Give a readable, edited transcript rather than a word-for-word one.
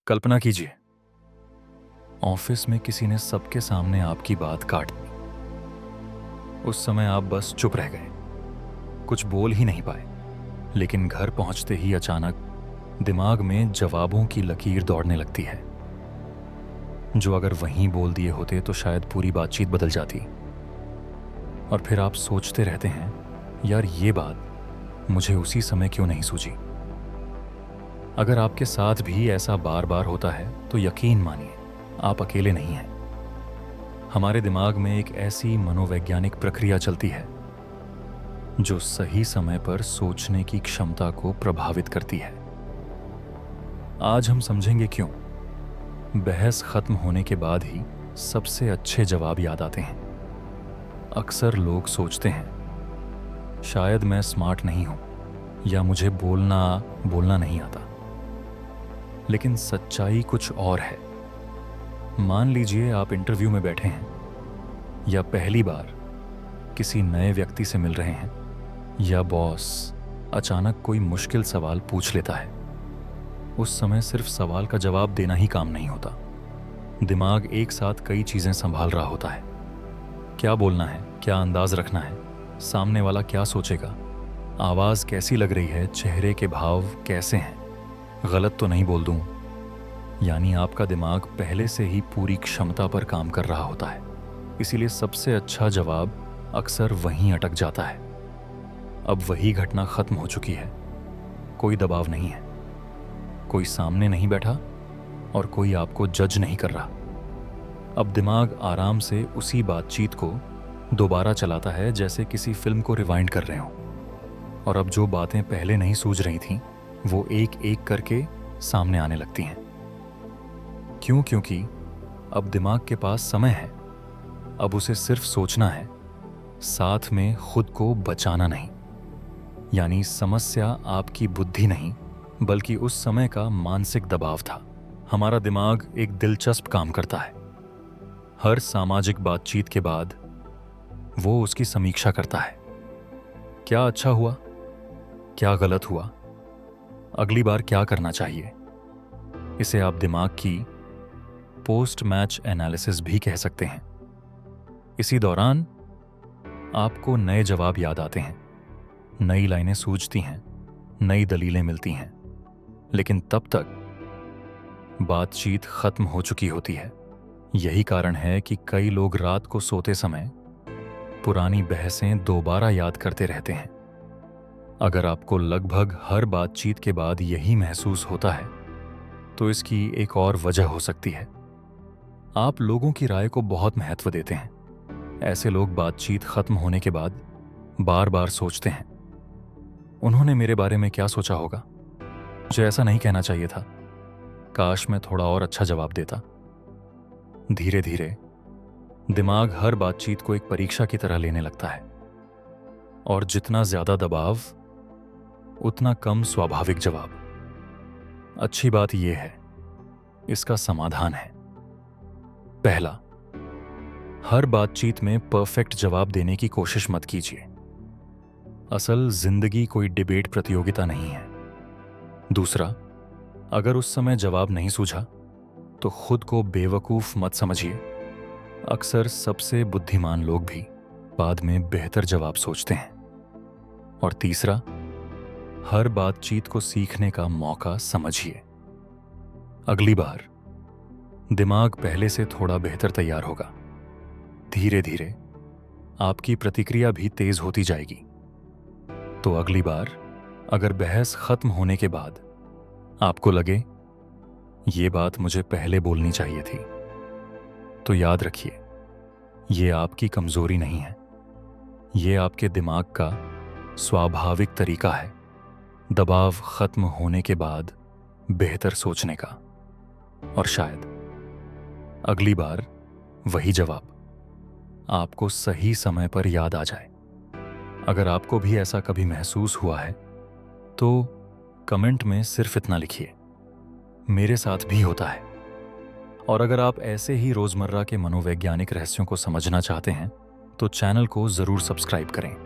कल्पना कीजिए, ऑफिस में किसी ने सबके सामने आपकी बात काट दी। उस समय आप बस चुप रह गए, कुछ बोल ही नहीं पाए। लेकिन घर पहुंचते ही अचानक दिमाग में जवाबों की लकीर दौड़ने लगती है, जो अगर वहीं बोल दिए होते तो शायद पूरी बातचीत बदल जाती। और फिर आप सोचते रहते हैं, यार ये बात मुझे उसी समय क्यों नहीं सूझी। अगर आपके साथ भी ऐसा बार बार होता है तो यकीन मानिए, आप अकेले नहीं हैं। हमारे दिमाग में एक ऐसी मनोवैज्ञानिक प्रक्रिया चलती है जो सही समय पर सोचने की क्षमता को प्रभावित करती है। आज हम समझेंगे क्यों बहस खत्म होने के बाद ही सबसे अच्छे जवाब याद आते हैं। अक्सर लोग सोचते हैं, शायद मैं स्मार्ट नहीं हूं या मुझे बोलना नहीं आता। लेकिन सच्चाई कुछ और है। मान लीजिए आप इंटरव्यू में बैठे हैं या पहली बार किसी नए व्यक्ति से मिल रहे हैं, या बॉस अचानक कोई मुश्किल सवाल पूछ लेता है। उस समय सिर्फ सवाल का जवाब देना ही काम नहीं होता। दिमाग एक साथ कई चीजें संभाल रहा होता है। क्या बोलना है, क्या अंदाज रखना है, सामने वाला क्या सोचेगा, आवाज कैसी लग रही है, चेहरे के भाव कैसे हैं, गलत तो नहीं बोल दूं। यानी आपका दिमाग पहले से ही पूरी क्षमता पर काम कर रहा होता है। इसीलिए सबसे अच्छा जवाब अक्सर वहीं अटक जाता है। अब वही घटना खत्म हो चुकी है, कोई दबाव नहीं है, कोई सामने नहीं बैठा और कोई आपको जज नहीं कर रहा। अब दिमाग आराम से उसी बातचीत को दोबारा चलाता है, जैसे किसी फिल्म को रिवाइंड कर रहे हो। और अब जो बातें पहले नहीं सूझ रही थीं, वो एक एक करके सामने आने लगती हैं। क्यों? क्योंकि अब दिमाग के पास समय है। अब उसे सिर्फ सोचना है, साथ में खुद को बचाना नहीं। यानी समस्या आपकी बुद्धि नहीं, बल्कि उस समय का मानसिक दबाव था। हमारा दिमाग एक दिलचस्प काम करता है। हर सामाजिक बातचीत के बाद वो उसकी समीक्षा करता है। क्या अच्छा हुआ, क्या गलत हुआ, अगली बार क्या करना चाहिए। इसे आप दिमाग की पोस्ट मैच एनालिसिस भी कह सकते हैं। इसी दौरान आपको नए जवाब याद आते हैं, नई लाइनें सूझती हैं, नई दलीलें मिलती हैं। लेकिन तब तक बातचीत खत्म हो चुकी होती है। यही कारण है कि कई लोग रात को सोते समय पुरानी बहसें दोबारा याद करते रहते हैं। अगर आपको लगभग हर बातचीत के बाद यही महसूस होता है, तो इसकी एक और वजह हो सकती है। आप लोगों की राय को बहुत महत्व देते हैं। ऐसे लोग बातचीत खत्म होने के बाद बार बार सोचते हैं, उन्होंने मेरे बारे में क्या सोचा होगा, मुझे ऐसा नहीं कहना चाहिए था, काश मैं थोड़ा और अच्छा जवाब देता। धीरे धीरे दिमाग हर बातचीत को एक परीक्षा की तरह लेने लगता है। और जितना ज्यादा दबाव, उतना कम स्वाभाविक जवाब। अच्छी बात यह है, इसका समाधान है। पहला, हर बातचीत में परफेक्ट जवाब देने की कोशिश मत कीजिए। असल जिंदगी कोई डिबेट प्रतियोगिता नहीं है। दूसरा, अगर उस समय जवाब नहीं सूझा तो खुद को बेवकूफ मत समझिए। अक्सर सबसे बुद्धिमान लोग भी बाद में बेहतर जवाब सोचते हैं। और तीसरा, हर बातचीत को सीखने का मौका समझिए। अगली बार दिमाग पहले से थोड़ा बेहतर तैयार होगा। धीरे धीरे आपकी प्रतिक्रिया भी तेज होती जाएगी। तो अगली बार अगर बहस खत्म होने के बाद आपको लगे ये बात मुझे पहले बोलनी चाहिए थी, तो याद रखिए, ये आपकी कमजोरी नहीं है, ये आपके दिमाग का स्वाभाविक तरीका है दबाव खत्म होने के बाद बेहतर सोचने का। और शायद अगली बार वही जवाब आपको सही समय पर याद आ जाए। अगर आपको भी ऐसा कभी महसूस हुआ है तो कमेंट में सिर्फ इतना लिखिए, मेरे साथ भी होता है। और अगर आप ऐसे ही रोजमर्रा के मनोवैज्ञानिक रहस्यों को समझना चाहते हैं तो चैनल को जरूर सब्सक्राइब करें।